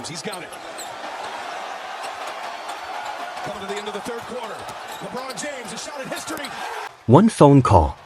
James, he's got it. Coming to the end of the third quarter. LeBron James, a shot at history. One phone call.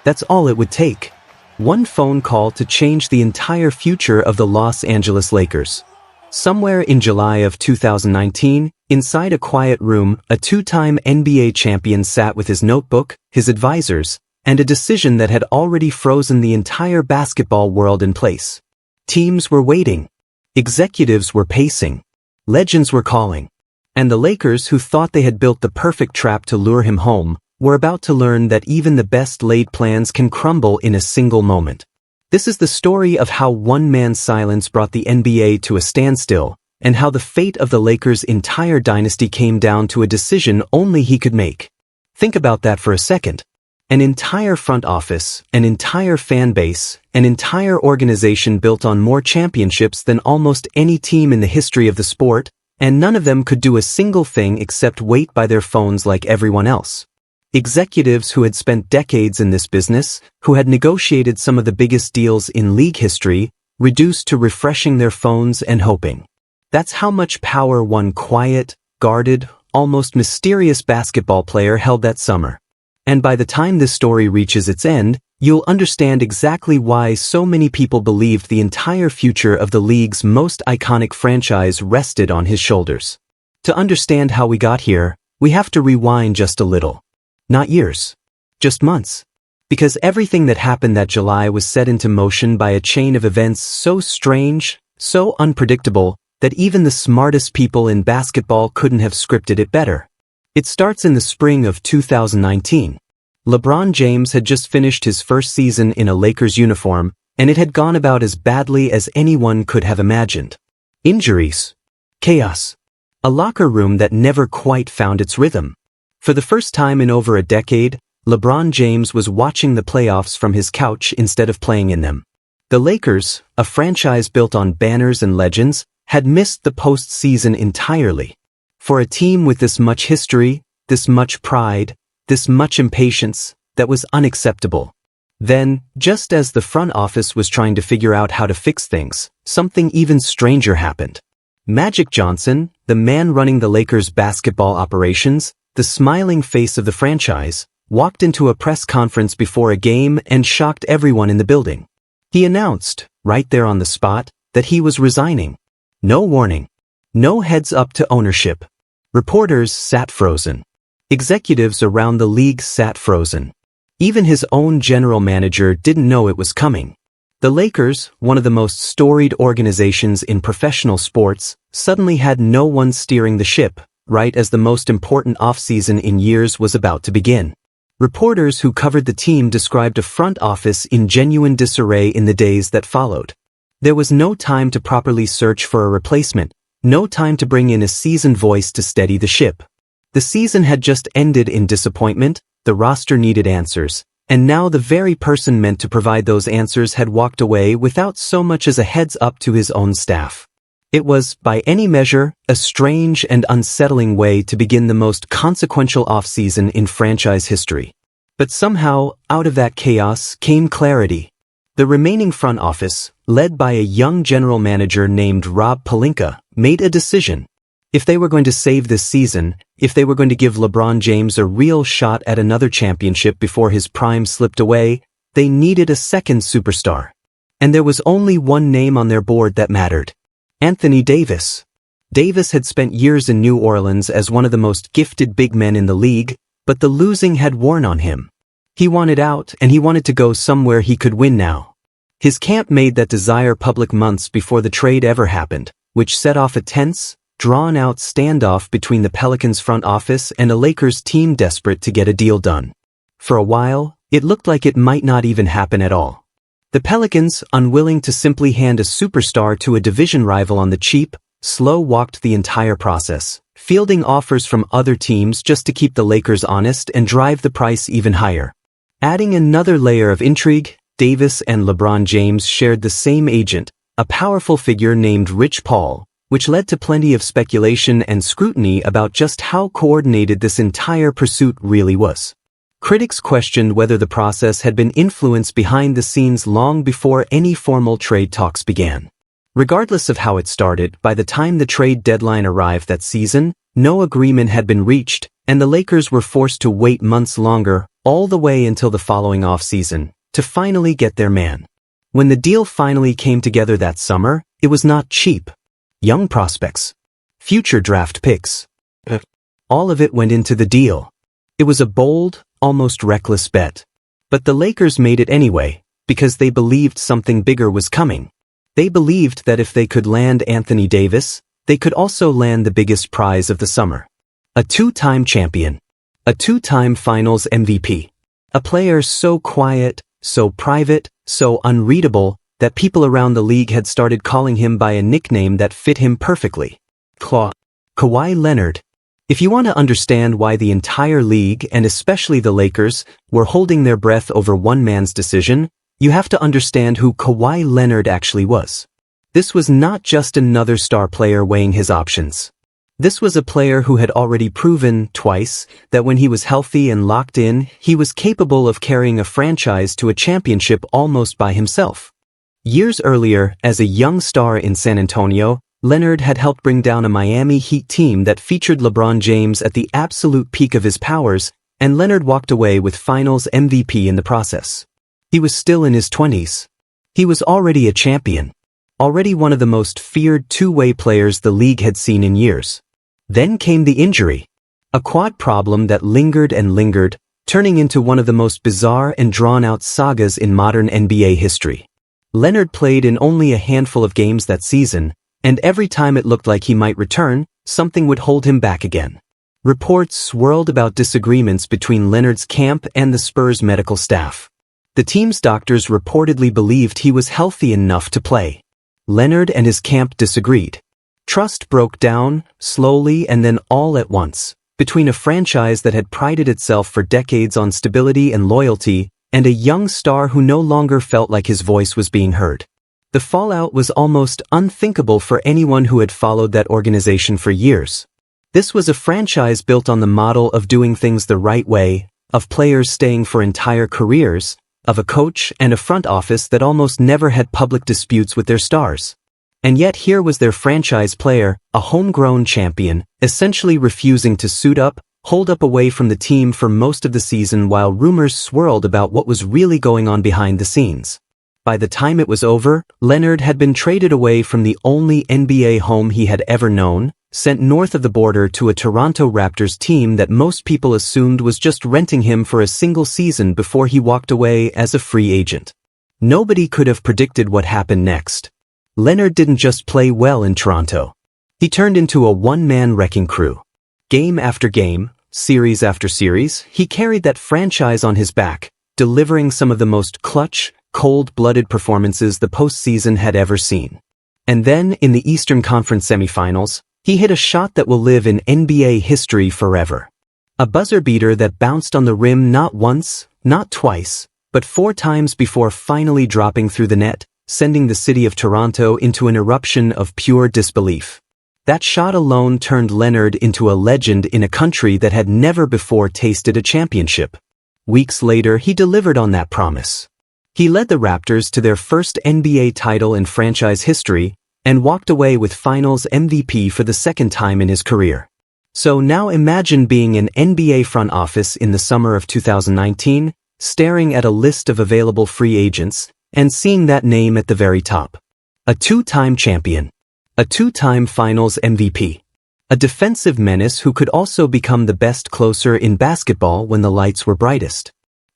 That's all it would take. One phone call to change the entire future of the Los Angeles Lakers. Somewhere in July of 2019, inside a quiet room, a two-time NBA champion sat with his notebook, his advisors, and a decision that had already frozen the entire basketball world in place. Teams were waiting. Executives were pacing. Legends were calling. And the Lakers, who thought they had built the perfect trap to lure him home, were about to learn that even the best laid plans can crumble in a single moment. This is the story of how one man's silence brought the NBA to a standstill, and how the fate of the Lakers' entire dynasty came down to a decision only he could make. Think about that for a second. An entire front office, an entire fan base, an entire organization built on more championships than almost any team in the history of the sport, and none of them could do a single thing except wait by their phones like everyone else. Executives who had spent decades in this business, who had negotiated some of the biggest deals in league history, reduced to refreshing their phones and hoping. That's how much power one quiet, guarded, almost mysterious basketball player held that summer. And by the time this story reaches its end, you'll understand exactly why so many people believed the entire future of the league's most iconic franchise rested on his shoulders. To understand how we got here, we have to rewind just a little. Not years. Just months. Because everything that happened that July was set into motion by a chain of events so strange, so unpredictable, that even the smartest people in basketball couldn't have scripted it better. It starts in the spring of 2019. LeBron James had just finished his first season in a Lakers uniform, and it had gone about as badly as anyone could have imagined. Injuries. Chaos. A locker room that never quite found its rhythm. For the first time in over a decade, LeBron James was watching the playoffs from his couch instead of playing in them. The Lakers, a franchise built on banners and legends, had missed the postseason entirely. For a team with this much history, this much pride, this much impatience, that was unacceptable. Then, just as the front office was trying to figure out how to fix things, something even stranger happened. Magic Johnson, the man running the Lakers' basketball operations, the smiling face of the franchise, walked into a press conference before a game and shocked everyone in the building. He announced, right there on the spot, that he was resigning. No warning. No heads up to ownership. Reporters sat frozen. Executives around the league sat frozen. Even his own general manager didn't know it was coming. The Lakers, one of the most storied organizations in professional sports, suddenly had no one steering the ship, right as the most important offseason in years was about to begin. Reporters who covered the team described a front office in genuine disarray in the days that followed. There was no time to properly search for a replacement, no time to bring in a seasoned voice to steady the ship. The season had just ended in disappointment, the roster needed answers, and now the very person meant to provide those answers had walked away without so much as a heads up to his own staff. It was, by any measure, a strange and unsettling way to begin the most consequential offseason in franchise history. But somehow, out of that chaos came clarity. The remaining front office, led by a young general manager named Rob Pelinka, made a decision. If they were going to save this season, if they were going to give LeBron James a real shot at another championship before his prime slipped away, they needed a second superstar. And there was only one name on their board that mattered. Anthony Davis. Davis had spent years in New Orleans as one of the most gifted big men in the league, but the losing had worn on him. He wanted out, and he wanted to go somewhere he could win now. His camp made that desire public months before the trade ever happened, which set off a tense, drawn-out standoff between the Pelicans front office and a Lakers team desperate to get a deal done. For a while, it looked like it might not even happen at all. The Pelicans, unwilling to simply hand a superstar to a division rival on the cheap, slow-walked the entire process, fielding offers from other teams just to keep the Lakers honest and drive the price even higher. Adding another layer of intrigue, Davis and LeBron James shared the same agent, a powerful figure named Rich Paul, which led to plenty of speculation and scrutiny about just how coordinated this entire pursuit really was. Critics questioned whether the process had been influenced behind the scenes long before any formal trade talks began. Regardless of how it started, by the time the trade deadline arrived that season, no agreement had been reached, and the Lakers were forced to wait months longer, all the way until the following offseason, to finally get their man. When the deal finally came together that summer, it was not cheap. Young prospects. Future draft picks. All of it went into the deal. It was a bold, almost reckless bet. But the Lakers made it anyway, because they believed something bigger was coming. They believed that if they could land Anthony Davis, they could also land the biggest prize of the summer. A two-time champion. A two-time Finals MVP. A player so quiet, so private, so unreadable, that people around the league had started calling him by a nickname that fit him perfectly. Kawhi Leonard. If you want to understand why the entire league, and especially the Lakers, were holding their breath over one man's decision, you have to understand who Kawhi Leonard actually was. This was not just another star player weighing his options. This was a player who had already proven, twice, that when he was healthy and locked in, he was capable of carrying a franchise to a championship almost by himself. Years earlier, as a young star in San Antonio, Leonard had helped bring down a Miami Heat team that featured LeBron James at the absolute peak of his powers, and Leonard walked away with Finals MVP in the process. He was still in his 20s. He was already a champion. Already one of the most feared two-way players the league had seen in years. Then came the injury. A quad problem that lingered and lingered, turning into one of the most bizarre and drawn-out sagas in modern NBA history. Leonard played in only a handful of games that season, and every time it looked like he might return, something would hold him back again. Reports swirled about disagreements between Leonard's camp and the Spurs medical staff. The team's doctors reportedly believed he was healthy enough to play. Leonard and his camp disagreed. Trust broke down, slowly and then all at once, between a franchise that had prided itself for decades on stability and loyalty, and a young star who no longer felt like his voice was being heard. The fallout was almost unthinkable for anyone who had followed that organization for years. This was a franchise built on the model of doing things the right way, of players staying for entire careers, of a coach and a front office that almost never had public disputes with their stars. And yet here was their franchise player, a homegrown champion, essentially refusing to suit up, hold up away from the team for most of the season while rumors swirled about what was really going on behind the scenes. By the time it was over, Leonard had been traded away from the only NBA home he had ever known, sent north of the border to a Toronto Raptors team that most people assumed was just renting him for a single season before he walked away as a free agent. Nobody could have predicted what happened next. Leonard didn't just play well in Toronto. He turned into a one-man wrecking crew. Game after game, series after series, he carried that franchise on his back, delivering some of the most clutch, cold-blooded performances the postseason had ever seen. And then, in the Eastern Conference semifinals, he hit a shot that will live in NBA history forever. A buzzer beater that bounced on the rim not once, not twice, but 4 times before finally dropping through the net, sending the city of Toronto into an eruption of pure disbelief. That shot alone turned Leonard into a legend in a country that had never before tasted a championship. Weeks later, he delivered on that promise. He led the Raptors to their first NBA title in franchise history and walked away with Finals MVP for the second time in his career. So now imagine being an NBA front office in the summer of 2019, staring at a list of available free agents, and seeing that name at the very top. A 2-time champion. A 2-time Finals MVP. A defensive menace who could also become the best closer in basketball when the lights were brightest.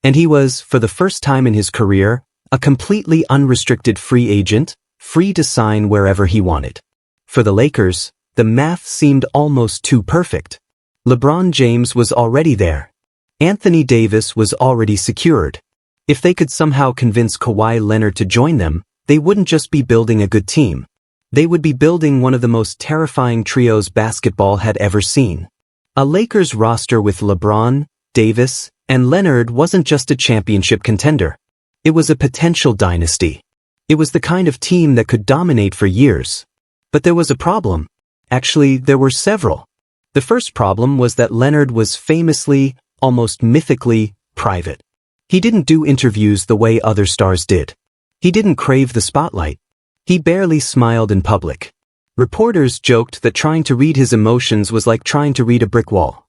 And he was, for the first time in his career, a completely unrestricted free agent, free to sign wherever he wanted. For the Lakers, the math seemed almost too perfect. LeBron James was already there. Anthony Davis was already secured. If they could somehow convince Kawhi Leonard to join them, they wouldn't just be building a good team. They would be building one of the most terrifying trios basketball had ever seen. A Lakers roster with LeBron, Davis, and Leonard wasn't just a championship contender. It was a potential dynasty. It was the kind of team that could dominate for years. But there was a problem. Actually, there were several. The first problem was that Leonard was famously, almost mythically, private. He didn't do interviews the way other stars did. He didn't crave the spotlight. He barely smiled in public. Reporters joked that trying to read his emotions was like trying to read a brick wall.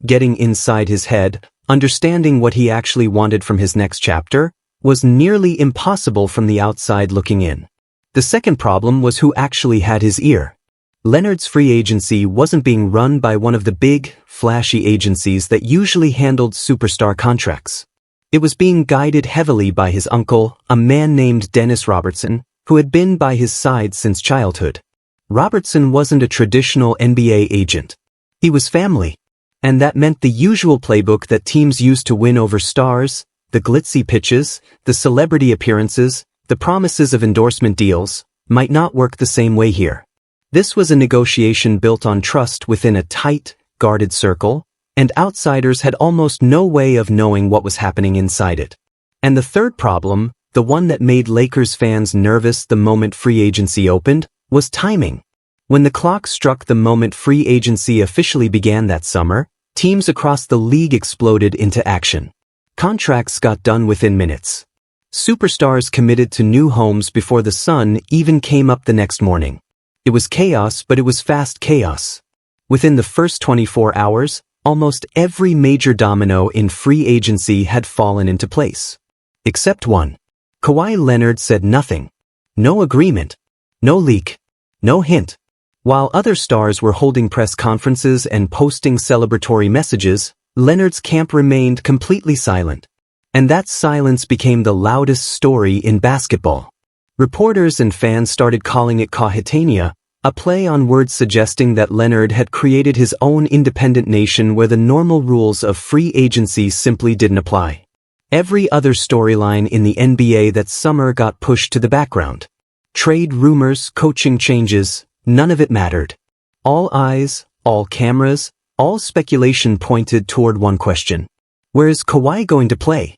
Getting inside his head, understanding what he actually wanted from his next chapter, was nearly impossible from the outside looking in. The second problem was who actually had his ear. Leonard's free agency wasn't being run by one of the big, flashy agencies that usually handled superstar contracts. It was being guided heavily by his uncle, a man named Dennis Robertson, who had been by his side since childhood. Robertson wasn't a traditional NBA agent. He was family. And that meant the usual playbook that teams used to win over stars, the glitzy pitches, the celebrity appearances, the promises of endorsement deals, might not work the same way here. This was a negotiation built on trust within a tight, guarded circle, and outsiders had almost no way of knowing what was happening inside it. And the third problem, the one that made Lakers fans nervous the moment free agency opened, was timing. When the clock struck the moment free agency officially began that summer, teams across the league exploded into action. Contracts got done within minutes. Superstars committed to new homes before the sun even came up the next morning. It was chaos, but it was fast chaos. Within the first 24 hours, almost every major domino in free agency had fallen into place. Except one. Kawhi Leonard said nothing. No agreement. No leak. No hint. While other stars were holding press conferences and posting celebratory messages, Leonard's camp remained completely silent. And that silence became the loudest story in basketball. Reporters and fans started calling it Kahitania, a play on words suggesting that Leonard had created his own independent nation where the normal rules of free agency simply didn't apply. Every other storyline in the NBA that summer got pushed to the background. Trade rumors, coaching changes, none of it mattered. All eyes, all cameras, all speculation pointed toward one question. Where is Kawhi going to play?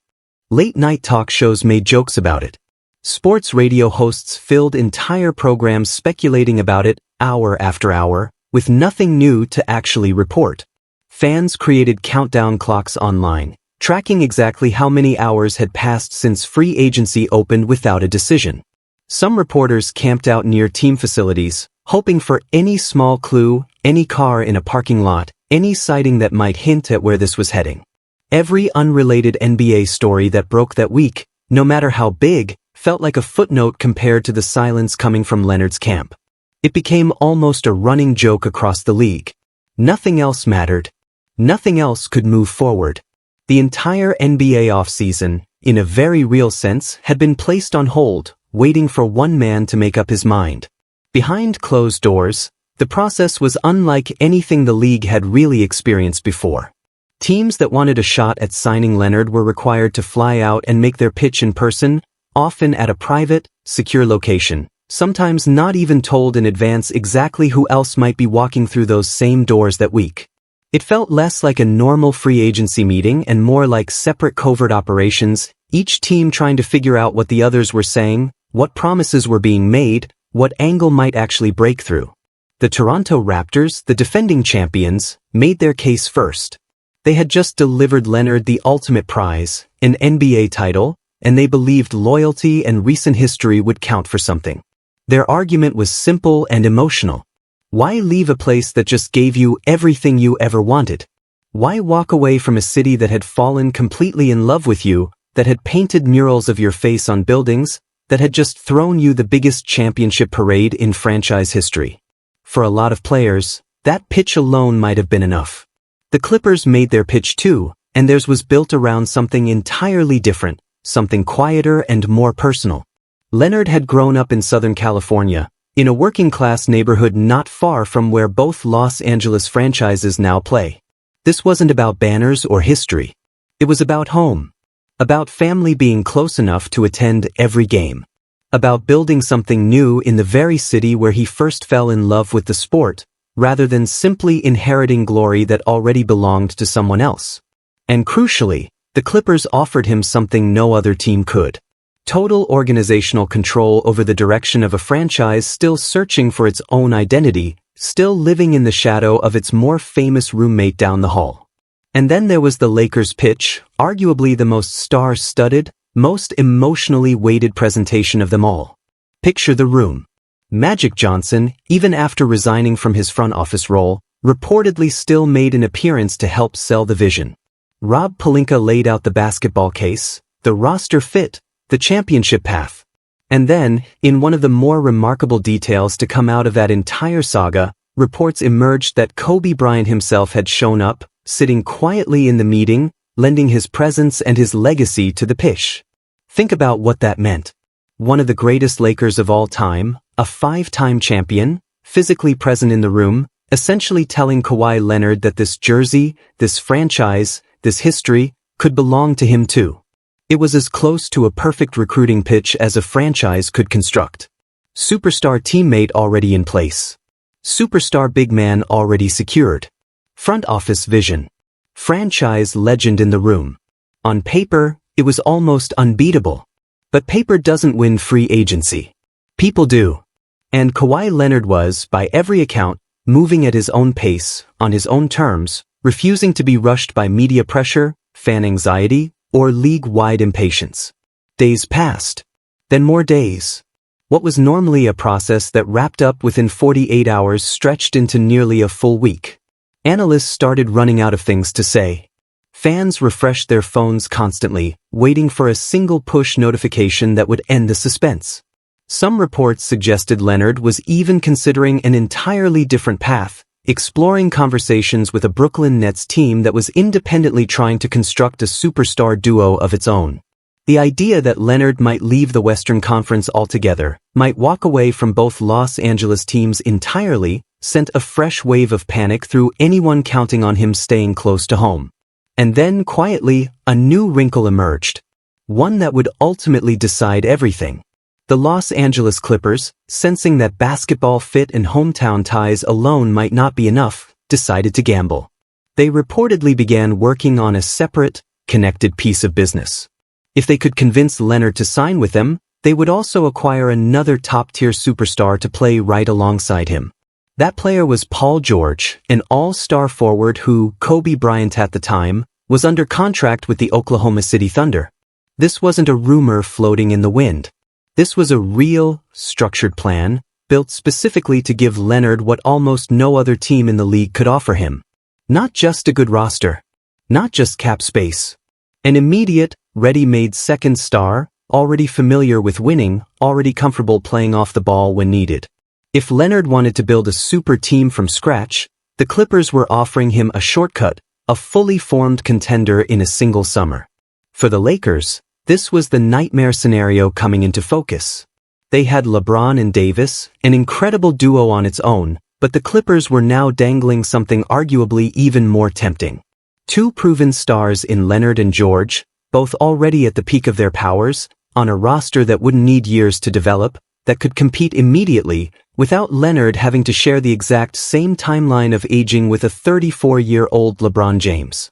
Late-night talk shows made jokes about it. Sports radio hosts filled entire programs speculating about it, hour after hour, with nothing new to actually report. Fans created countdown clocks online, tracking exactly how many hours had passed since free agency opened without a decision. Some reporters camped out near team facilities, hoping for any small clue, any car in a parking lot, any sighting that might hint at where this was heading. Every unrelated NBA story that broke that week, no matter how big, felt like a footnote compared to the silence coming from Leonard's camp. It became almost a running joke across the league. Nothing else mattered. Nothing else could move forward. The entire NBA offseason, in a very real sense, had been placed on hold, waiting for one man to make up his mind. Behind closed doors, the process was unlike anything the league had really experienced before. Teams that wanted a shot at signing Leonard were required to fly out and make their pitch in person, often at a private, secure location, sometimes not even told in advance exactly who else might be walking through those same doors that week. It felt less like a normal free agency meeting and more like separate covert operations, each team trying to figure out what the others were saying, what promises were being made, what angle might actually break through. The Toronto Raptors, the defending champions, made their case first. They had just delivered Leonard the ultimate prize, an NBA title, and they believed loyalty and recent history would count for something. Their argument was simple and emotional. Why leave a place that just gave you everything you ever wanted? Why walk away from a city that had fallen completely in love with you, that had painted murals of your face on buildings, that had just thrown you the biggest championship parade in franchise history? For a lot of players, that pitch alone might have been enough. The Clippers made their pitch too, and theirs was built around something entirely different, something quieter and more personal. Leonard had grown up in Southern California, in a working-class neighborhood not far from where both Los Angeles franchises now play. This wasn't about banners or history. It was about home. About family being close enough to attend every game. About building something new in the very city where he first fell in love with the sport, rather than simply inheriting glory that already belonged to someone else. And crucially, the Clippers offered him something no other team could. Total organizational control over the direction of a franchise still searching for its own identity, still living in the shadow of its more famous roommate down the hall. And then there was the Lakers' pitch, arguably the most star-studded, most emotionally weighted presentation of them all. Picture the room. Magic Johnson, even after resigning from his front office role, reportedly still made an appearance to help sell the vision. Rob Pelinka laid out the basketball case, the roster fit, the championship path. And then, in one of the more remarkable details to come out of that entire saga, reports emerged that Kobe Bryant himself had shown up, sitting quietly in the meeting, lending his presence and his legacy to the pitch. Think about what that meant. One of the greatest Lakers of all time, a 5-time champion, physically present in the room, essentially telling Kawhi Leonard that this jersey, this franchise, this history, could belong to him too. It was as close to a perfect recruiting pitch as a franchise could construct. Superstar teammate already in place. Superstar big man already secured. Front office vision. Franchise legend in the room. On paper, it was almost unbeatable. But paper doesn't win free agency. People do. And Kawhi Leonard was, by every account, moving at his own pace, on his own terms, refusing to be rushed by media pressure, fan anxiety, or league-wide impatience. Days passed. Then more days. What was normally a process that wrapped up within 48 hours stretched into nearly a full week. Analysts started running out of things to say. Fans refreshed their phones constantly, waiting for a single push notification that would end the suspense. Some reports suggested Leonard was even considering an entirely different path, exploring conversations with a Brooklyn Nets team that was independently trying to construct a superstar duo of its own. The idea that Leonard might leave the Western Conference altogether, might walk away from both Los Angeles teams entirely, sent a fresh wave of panic through anyone counting on him staying close to home. And then, quietly, a new wrinkle emerged. One that would ultimately decide everything. The Los Angeles Clippers, sensing that basketball fit and hometown ties alone might not be enough, decided to gamble. They reportedly began working on a separate, connected piece of business. If they could convince Leonard to sign with them, they would also acquire another top-tier superstar to play right alongside him. That player was Paul George, an all-star forward who, Kobe Bryant at the time, was under contract with the Oklahoma City Thunder. This wasn't a rumor floating in the wind. This was a real, structured plan, built specifically to give Leonard what almost no other team in the league could offer him. Not just a good roster. Not just cap space. An immediate, ready-made second star, already familiar with winning, already comfortable playing off the ball when needed. If Leonard wanted to build a super team from scratch, the Clippers were offering him a shortcut, a fully formed contender in a single summer. For the Lakers, this was the nightmare scenario coming into focus. They had LeBron and Davis, an incredible duo on its own, but the Clippers were now dangling something arguably even more tempting. Two proven stars in Leonard and George, both already at the peak of their powers, on a roster that wouldn't need years to develop, that could compete immediately, without Leonard having to share the exact same timeline of aging with a 34-year-old LeBron James.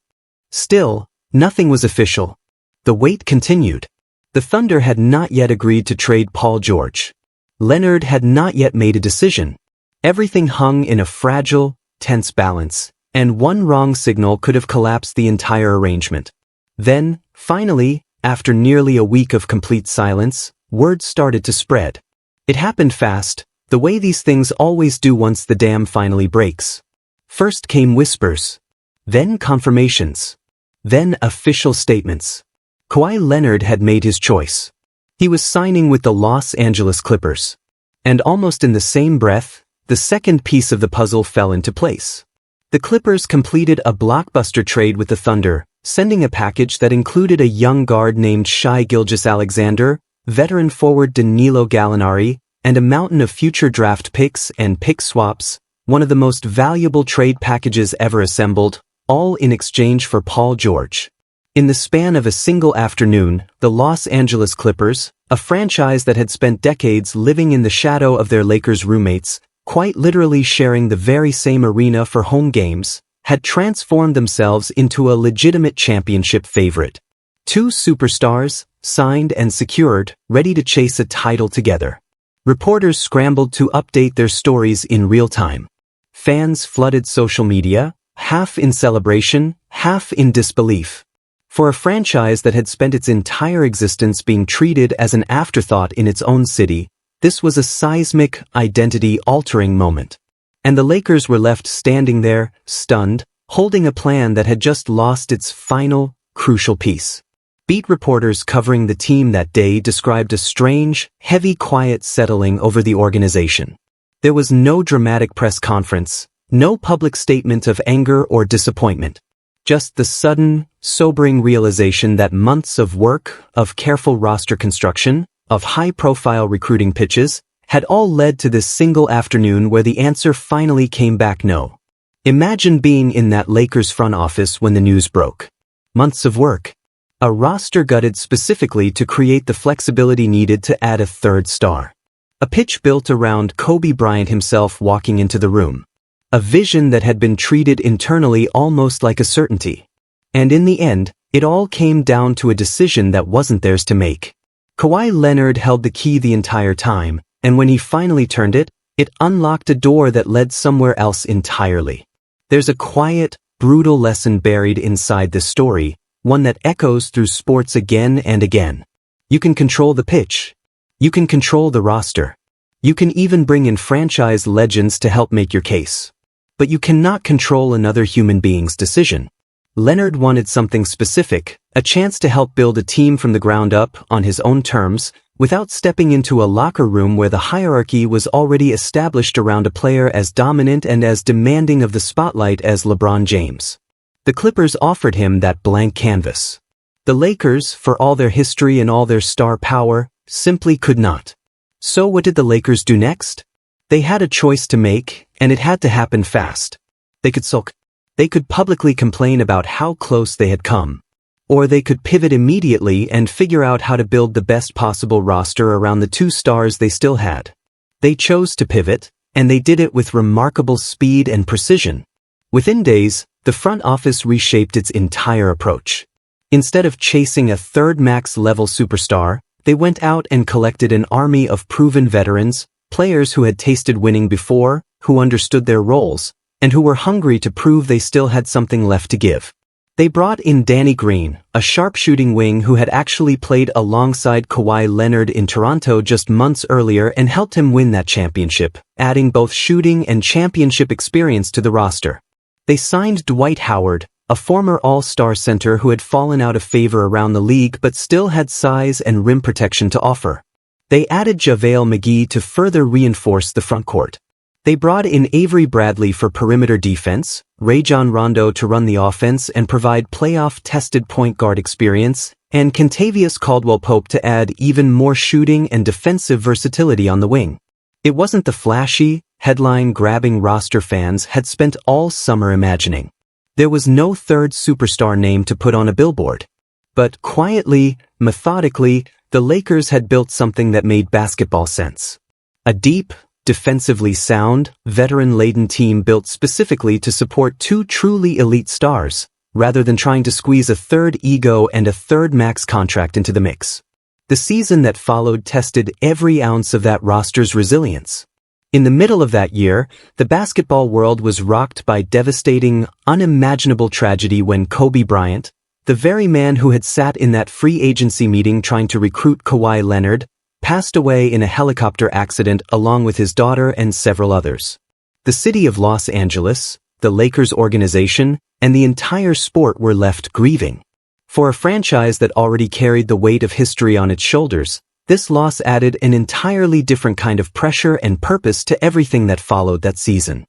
Still, nothing was official. The wait continued. The Thunder had not yet agreed to trade Paul George. Leonard had not yet made a decision. Everything hung in a fragile, tense balance, and one wrong signal could have collapsed the entire arrangement. Then, finally, after nearly a week of complete silence, word started to spread. It happened fast, the way these things always do once the dam finally breaks. First came whispers. Then confirmations. Then official statements. Kawhi Leonard had made his choice. He was signing with the Los Angeles Clippers. And almost in the same breath, the second piece of the puzzle fell into place. The Clippers completed a blockbuster trade with the Thunder, sending a package that included a young guard named Shai Gilgeous-Alexander, veteran forward Danilo Gallinari, and a mountain of future draft picks and pick swaps, one of the most valuable trade packages ever assembled, all in exchange for Paul George. In the span of a single afternoon, the Los Angeles Clippers, a franchise that had spent decades living in the shadow of their Lakers roommates, quite literally sharing the very same arena for home games, had transformed themselves into a legitimate championship favorite. Two superstars, signed and secured, ready to chase a title together. Reporters scrambled to update their stories in real time. Fans flooded social media, half in celebration, half in disbelief. For a franchise that had spent its entire existence being treated as an afterthought in its own city, This was a seismic, identity-altering moment. And the Lakers were left standing there, stunned, holding a plan that had just lost its final, crucial piece. Beat reporters covering the team that day described a strange, heavy quiet settling over the organization. There was no dramatic press conference, no public statement of anger or disappointment. Just the sudden, sobering realization that months of work, of careful roster construction, of high-profile recruiting pitches, had all led to this single afternoon where the answer finally came back no. Imagine being in that Lakers front office when the news broke. Months of work. A roster gutted specifically to create the flexibility needed to add a third star. A pitch built around Kobe Bryant himself walking into the room. A vision that had been treated internally almost like a certainty. And in the end, it all came down to a decision that wasn't theirs to make. Kawhi Leonard held the key the entire time, and when he finally turned it, it unlocked a door that led somewhere else entirely. There's a quiet, brutal lesson buried inside this story, one that echoes through sports again and again. You can control the pitch. You can control the roster. You can even bring in franchise legends to help make your case. But you cannot control another human being's decision. Leonard wanted something specific, a chance to help build a team from the ground up on his own terms, without stepping into a locker room where the hierarchy was already established around a player as dominant and as demanding of the spotlight as LeBron James. The Clippers offered him that blank canvas. The Lakers, for all their history and all their star power, simply could not. So what did the Lakers do next? They had a choice to make, and it had to happen fast. They could sulk. They could publicly complain about how close they had come. Or they could pivot immediately and figure out how to build the best possible roster around the two stars they still had. They chose to pivot, and they did it with remarkable speed and precision. Within days, the front office reshaped its entire approach. Instead of chasing a third max-level superstar, they went out and collected an army of proven veterans, players who had tasted winning before, who understood their roles, and who were hungry to prove they still had something left to give. They brought in Danny Green, a sharpshooting wing who had actually played alongside Kawhi Leonard in Toronto just months earlier and helped him win that championship, adding both shooting and championship experience to the roster. They signed Dwight Howard, a former all-star center who had fallen out of favor around the league but still had size and rim protection to offer. They added JaVale McGee to further reinforce the frontcourt. They brought in Avery Bradley for perimeter defense, Rajon Rondo to run the offense and provide playoff-tested point guard experience, and Kentavious Caldwell-Pope to add even more shooting and defensive versatility on the wing. It wasn't the flashy, headline-grabbing roster fans had spent all summer imagining. There was no third superstar name to put on a billboard. But quietly, methodically, the Lakers had built something that made basketball sense. A deep, defensively sound, veteran-laden team built specifically to support two truly elite stars, rather than trying to squeeze a third ego and a third max contract into the mix. The season that followed tested every ounce of that roster's resilience. In the middle of that year, the basketball world was rocked by devastating, unimaginable tragedy when Kobe Bryant, the very man who had sat in that free agency meeting trying to recruit Kawhi Leonard, passed away in a helicopter accident along with his daughter and several others. The city of Los Angeles, the Lakers organization, and the entire sport were left grieving. For a franchise that already carried the weight of history on its shoulders, this loss added an entirely different kind of pressure and purpose to everything that followed that season.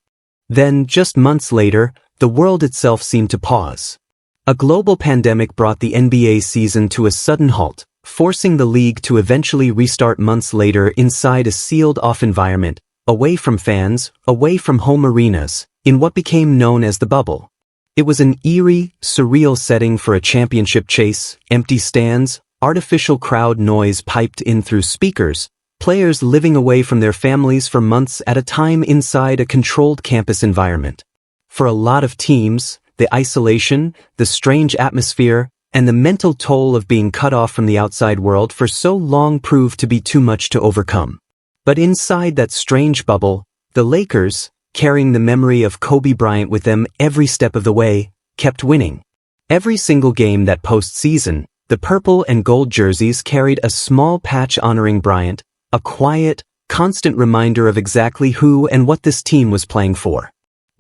Then, just months later, the world itself seemed to pause. A global pandemic brought the NBA season to a sudden halt, forcing the league to eventually restart months later inside a sealed-off environment, away from fans, away from home arenas, in what became known as the bubble. It was an eerie, surreal setting for a championship chase, empty stands, artificial crowd noise piped in through speakers, players living away from their families for months at a time inside a controlled campus environment. For a lot of teams, the isolation, the strange atmosphere, and the mental toll of being cut off from the outside world for so long proved to be too much to overcome. But inside that strange bubble, the Lakers, carrying the memory of Kobe Bryant with them every step of the way, kept winning. Every single game that postseason, the purple and gold jerseys carried a small patch honoring Bryant, a quiet, constant reminder of exactly who and what this team was playing for.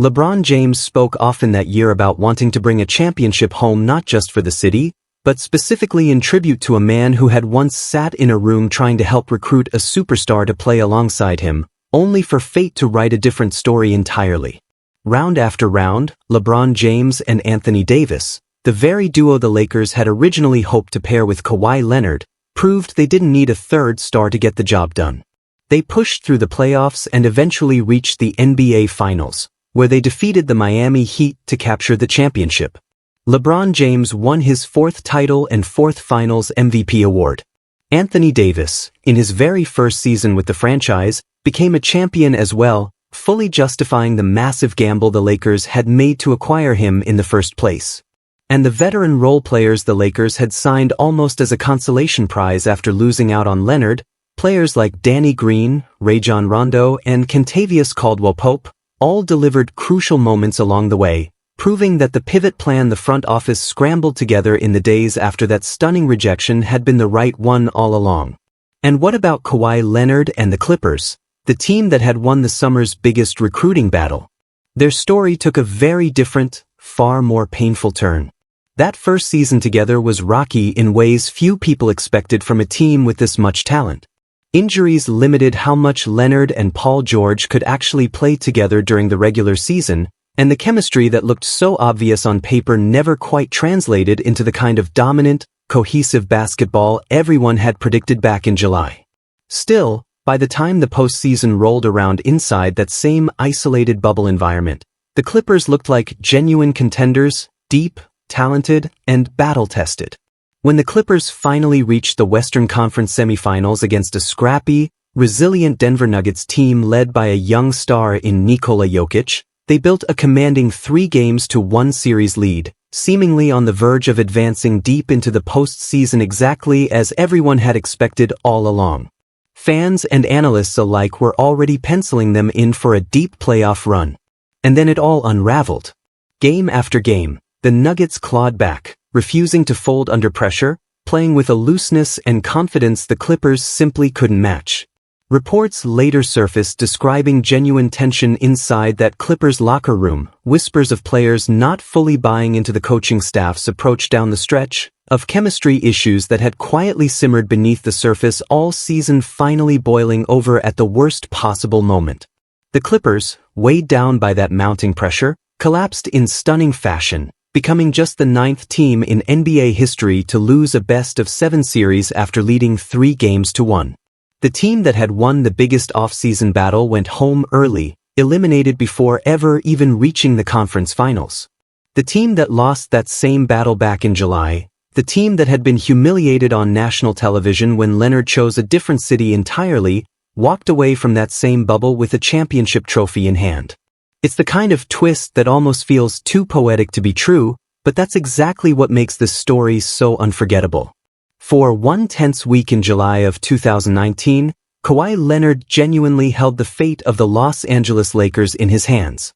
LeBron James spoke often that year about wanting to bring a championship home not just for the city, but specifically in tribute to a man who had once sat in a room trying to help recruit a superstar to play alongside him, only for fate to write a different story entirely. Round after round, LeBron James and Anthony Davis, the very duo the Lakers had originally hoped to pair with Kawhi Leonard, proved they didn't need a third star to get the job done. They pushed through the playoffs and eventually reached the NBA Finals, where they defeated the Miami Heat to capture the championship. LeBron James won his fourth title and fourth Finals MVP award. Anthony Davis, in his very first season with the franchise, became a champion as well, fully justifying the massive gamble the Lakers had made to acquire him in the first place. And the veteran role players the Lakers had signed almost as a consolation prize after losing out on Leonard, players like Danny Green, Rajon Rondo, and Kentavious Caldwell-Pope, all delivered crucial moments along the way, proving that the pivot plan the front office scrambled together in the days after that stunning rejection had been the right one all along. And what about Kawhi Leonard and the Clippers, the team that had won the summer's biggest recruiting battle? Their story took a very different, far more painful turn. That first season together was rocky in ways few people expected from a team with this much talent. Injuries limited how much Leonard and Paul George could actually play together during the regular season, and the chemistry that looked so obvious on paper never quite translated into the kind of dominant, cohesive basketball everyone had predicted back in July. Still, by the time the postseason rolled around inside that same isolated bubble environment, the Clippers looked like genuine contenders, deep, talented, and battle-tested. When the Clippers finally reached the Western Conference semifinals against a scrappy, resilient Denver Nuggets team led by a young star in Nikola Jokic, they built a commanding 3-1 series lead, seemingly on the verge of advancing deep into the postseason exactly as everyone had expected all along. Fans and analysts alike were already penciling them in for a deep playoff run. And then it all unraveled. Game after game, the Nuggets clawed back, refusing to fold under pressure, playing with a looseness and confidence the Clippers simply couldn't match. Reports later surfaced describing genuine tension inside that Clippers locker room, whispers of players not fully buying into the coaching staff's approach down the stretch, of chemistry issues that had quietly simmered beneath the surface all season finally boiling over at the worst possible moment. The Clippers, weighed down by that mounting pressure, collapsed in stunning fashion, becoming just the 9th team in NBA history to lose a best-of-7 series after leading 3-1. The team that had won the biggest off-season battle went home early, eliminated before ever even reaching the conference finals. The team that lost that same battle back in July, the team that had been humiliated on national television when Leonard chose a different city entirely, walked away from that same bubble with a championship trophy in hand. It's the kind of twist that almost feels too poetic to be true, but that's exactly what makes this story so unforgettable. For one tense week in July of 2019, Kawhi Leonard genuinely held the fate of the Los Angeles Lakers in his hands.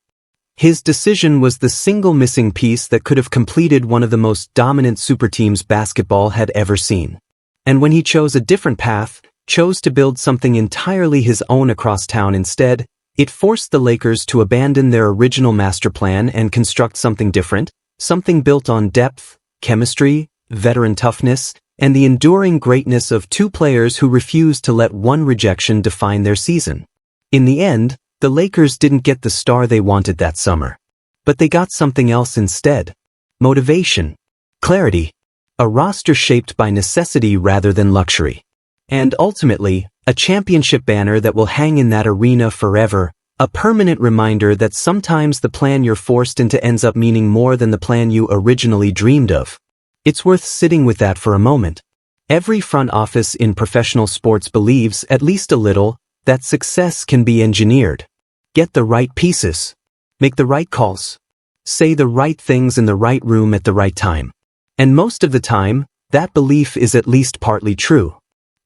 His decision was the single missing piece that could have completed one of the most dominant super teams basketball had ever seen. And when he chose a different path, chose to build something entirely his own across town instead, it forced the Lakers to abandon their original master plan and construct something different, something built on depth, chemistry, veteran toughness, and the enduring greatness of two players who refused to let one rejection define their season. In the end, the Lakers didn't get the star they wanted that summer. But they got something else instead. Motivation. Clarity. A roster shaped by necessity rather than luxury. And ultimately, a championship banner that will hang in that arena forever, a permanent reminder that sometimes the plan you're forced into ends up meaning more than the plan you originally dreamed of. It's worth sitting with that for a moment. Every front office in professional sports believes, at least a little, that success can be engineered. Get the right pieces. Make the right calls. Say the right things in the right room at the right time. And most of the time, that belief is at least partly true.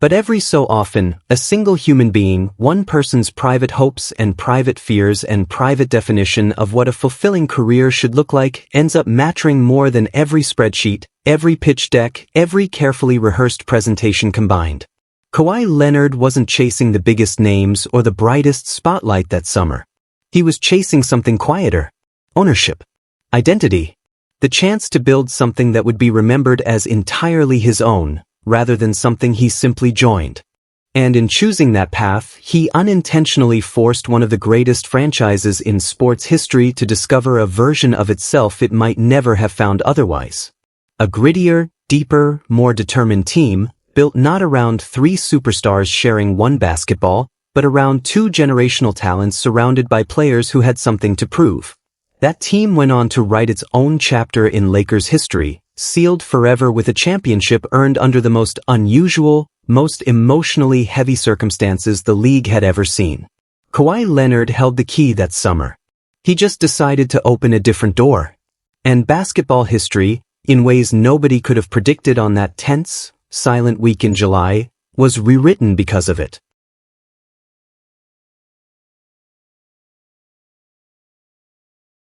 But every so often, a single human being, one person's private hopes and private fears and private definition of what a fulfilling career should look like ends up mattering more than every spreadsheet, every pitch deck, every carefully rehearsed presentation combined. Kawhi Leonard wasn't chasing the biggest names or the brightest spotlight that summer. He was chasing something quieter. Ownership. Identity. The chance to build something that would be remembered as entirely his own, rather than something he simply joined. And in choosing that path, he unintentionally forced one of the greatest franchises in sports history to discover a version of itself it might never have found otherwise. A grittier, deeper, more determined team, built not around three superstars sharing one basketball, but around two generational talents surrounded by players who had something to prove. That team went on to write its own chapter in Lakers history, sealed forever with a championship earned under the most unusual, most emotionally heavy circumstances the league had ever seen. Kawhi Leonard held the key that summer. He just decided to open a different door. And basketball history, in ways nobody could have predicted on that tense, silent week in July, was rewritten because of it.